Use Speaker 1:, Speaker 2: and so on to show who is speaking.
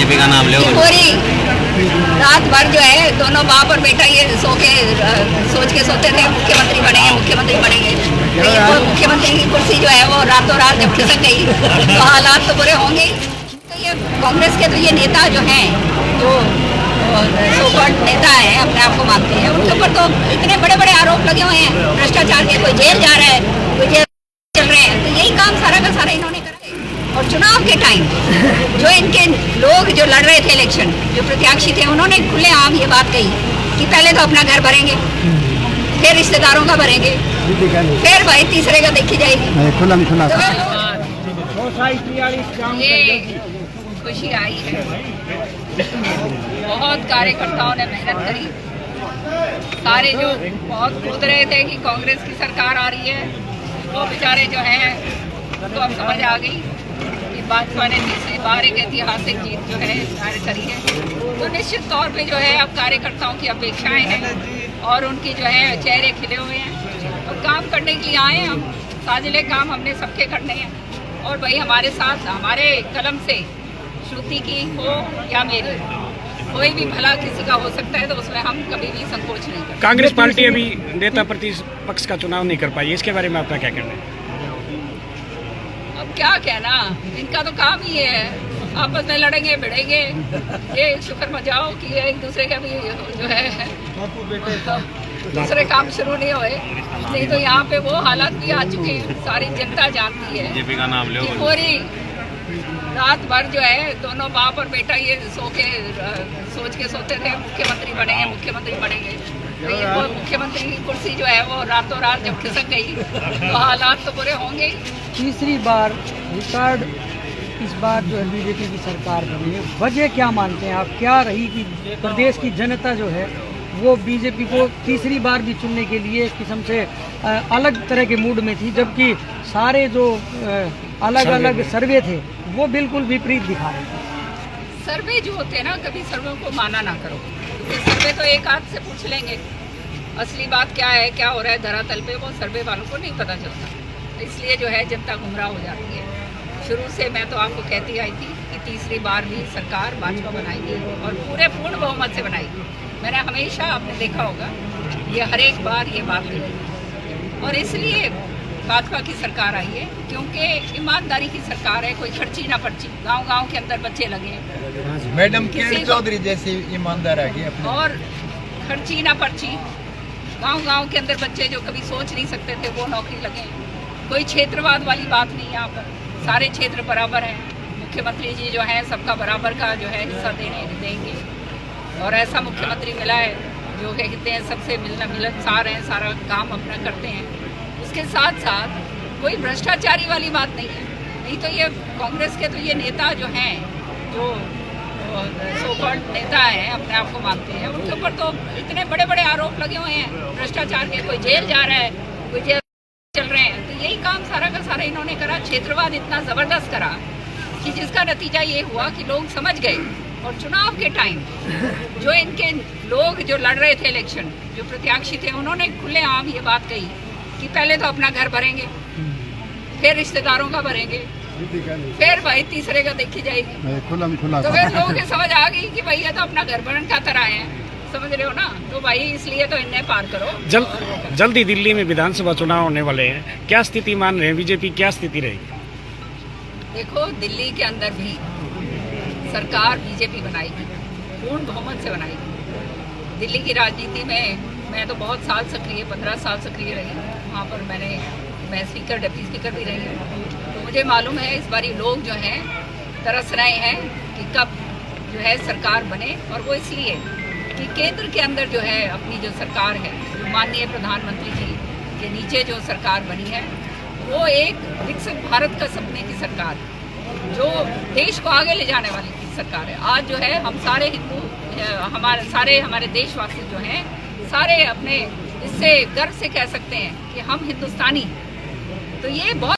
Speaker 1: BJP का नाम लो।
Speaker 2: पूरी रात भर जो है दोनों बाप और बेटा ये सोच के सोते थे मुख्यमंत्री बनेंगे मुख्यमंत्री बनेंगे। लेकिन वो मुख्यमंत्री की कुर्सी जो है वो रातों रात जब खिसक गई तो हालात तो बुरे होंगे। तो ये कांग्रेस के तो ये नेता जो हैं जो सोकॉल्ड नेता है अपने आप को मानते हैं, उनके ऊपर तो इतने बड़े बड़े आरोप लगे हुए हैं भ्रष्टाचार के। कोई जेल जा रहा है, कोई जेल चल रहे हैं। तो यही काम सारा का सारा इन्होंने करा है। और चुनाव के टाइम जो इनके लोग जो लड़ रहे थे इलेक्शन, जो प्रत्याशी थे, उन्होंने खुलेआम ये बात कही कि पहले तो अपना घर भरेंगे, फिर रिश्तेदारों का भरेंगे, फिर भाई तीसरे का देखी जाएगी। ये खुशी आई है, बहुत कार्यकर्ताओं ने मेहनत करी। सारे जो बहुत कूद रहे थे कि कांग्रेस की सरकार आ रही है, वो बेचारे जो हैं तो अब समझ आ गई कि भाजपा ने तीसरी बार एक ऐतिहासिक जीत जो है दायर करी है। तो निश्चित तौर पे जो है अब कार्यकर्ताओं की अपेक्षाएं हैं और उनकी जो है चेहरे खिले हुए हैं और काम करने के लिए आए हैं। हम साजिले काम हमने सबके करने हैं और भाई हमारे साथ हमारे कलम से श्रुति की हो या मेरी, कोई भी भला किसी का हो सकता है, तो उसमें हम कभी भी संकोच नहीं करते।
Speaker 3: कांग्रेस पार्टी अभी नेता प्रतिपक्ष का चुनाव नहीं कर पाई, इसके बारे में आपका क्या कहना है?
Speaker 2: अब क्या कहना, इनका तो काम ही है आपस में लड़ेंगे भिड़ेंगे। ये शुक्र मचाओ कि एक दूसरे का भी जो है दूसरे काम शुरू नहीं हुए, नहीं तो यहाँ पे वो हालात भी आ चुके हैं, सारी जनता जानती है।
Speaker 1: बीजेपी का नाम लो।
Speaker 2: पूरी रात भर जो है दोनों बाप और बेटा ये सोच के सोते थे मुख्यमंत्री बनेंगे मुख्यमंत्री बनेंगे। लेकिन वो मुख्यमंत्री की कुर्सी जो है वो रातों रात जब खिसक गई तो हालात तो बुरे होंगे।
Speaker 4: तीसरी बार रिकॉर्ड इस बार जो है बीजेपी की सरकार बनी है, वजह क्या मानते हैं आप? क्या रही कि प्रदेश की जनता जो है वो बीजेपी को तीसरी बार भी चुनने के लिए एक किस्म से अलग तरह के मूड में थी, जबकि सारे जो अलग अलग सर्वे थे वो बिल्कुल विपरीत दिखा रहे थे।
Speaker 2: सर्वे जो होते हैं ना, कभी सर्वे को माना ना करो, क्योंकि सर्वे तो एक हाथ से पूछ लेंगे, असली बात क्या है क्या हो रहा है धरातल पे वो सर्वे वालों को नहीं पता चलता। इसलिए जो है जनता गुमराह हो जाती है। शुरू से मैं तो आपको कहती आई थी कि तीसरी बार भी सरकार भाजपा बनाएगी और पूरे पूर्ण बहुमत से बनाएगी। मैंने हमेशा आपने देखा होगा ये हर एक बार ये बात कही और इसलिए भाजपा की सरकार आई है, क्योंकि ईमानदारी की सरकार है। कोई खर्ची ना पर्ची, गांव-गांव के अंदर बच्चे लगे हैं।
Speaker 5: मैडम किरण चौधरी जैसी ईमानदार है
Speaker 2: और खर्ची ना पर्ची, गांव-गांव के अंदर बच्चे जो कभी सोच नहीं सकते थे वो नौकरी लगे। कोई क्षेत्रवाद वाली बात नहीं है यहाँ पर, सारे क्षेत्र बराबर हैं। मुख्यमंत्री जी जो हैं सबका बराबर का जो है हिस्सा देंगे और ऐसा मुख्यमंत्री मिला है जो कहते हैं सबसे मिलनसार हैं, सारा काम अपना करते हैं। उसके साथ साथ कोई भ्रष्टाचारी वाली बात नहीं है। नहीं तो ये कांग्रेस के तो ये नेता जो हैं जो सोकॉल्ड नेता हैं अपने आप को मानते हैं, उनके ऊपर तो इतने बड़े बड़े आरोप लगे हुए हैं भ्रष्टाचार के। कोई जेल जा रहा है, कोई जेल चल रहे हैं। तो यही काम सारा का सारा इन्होंने करा। क्षेत्रवाद इतना ज़बरदस्त करा कि जिसका नतीजा ये हुआ कि लोग समझ गए। और चुनाव के टाइम जो इनके लोग जो लड़ रहे थे इलेक्शन, जो प्रत्याशी थे, उन्होंने खुलेआम ये बात कही कि पहले तो अपना घर भरेंगे, फिर रिश्तेदारों का भरेंगे, फिर भाई तीसरे का देखी जाएगी। तो फिर लोगों की समझ आ गई कि भैया तो अपना घर भरन का तरह है, समझ रहे हो ना। तो भाई इसलिए तो इन्हें पार करो।
Speaker 3: जल्दी दिल्ली में विधानसभा चुनाव होने वाले हैं, क्या स्थिति मान रहे हैं बीजेपी, क्या स्थिति रहेगी?
Speaker 2: देखो, दिल्ली के अंदर भी सरकार बीजेपी बनाएगी, पूर्ण बहुमत से बनाएगी। दिल्ली की राजनीति में मैं तो बहुत साल सक्रिय, 15 साल सक्रिय रही हूँ वहाँ पर। मैं स्पीकर, डिप्टी स्पीकर भी रही हूँ। तो मुझे मालूम है इस बारी लोग जो हैं तरस रहे हैं कि कब जो है सरकार बने। और वो इसलिए कि केंद्र के अंदर जो है अपनी जो सरकार है, जो माननीय प्रधानमंत्री जी के नीचे जो सरकार बनी है, वो एक विकसित भारत का सपने की सरकार, जो देश को आगे ले जाने वाली की सरकार है। आज जो है हम सारे हिंदू, हमारे देशवासी जो हैं सारे अपने इससे गर्व से कह सकते हैं कि हम हिंदुस्तानी। तो ये बहुत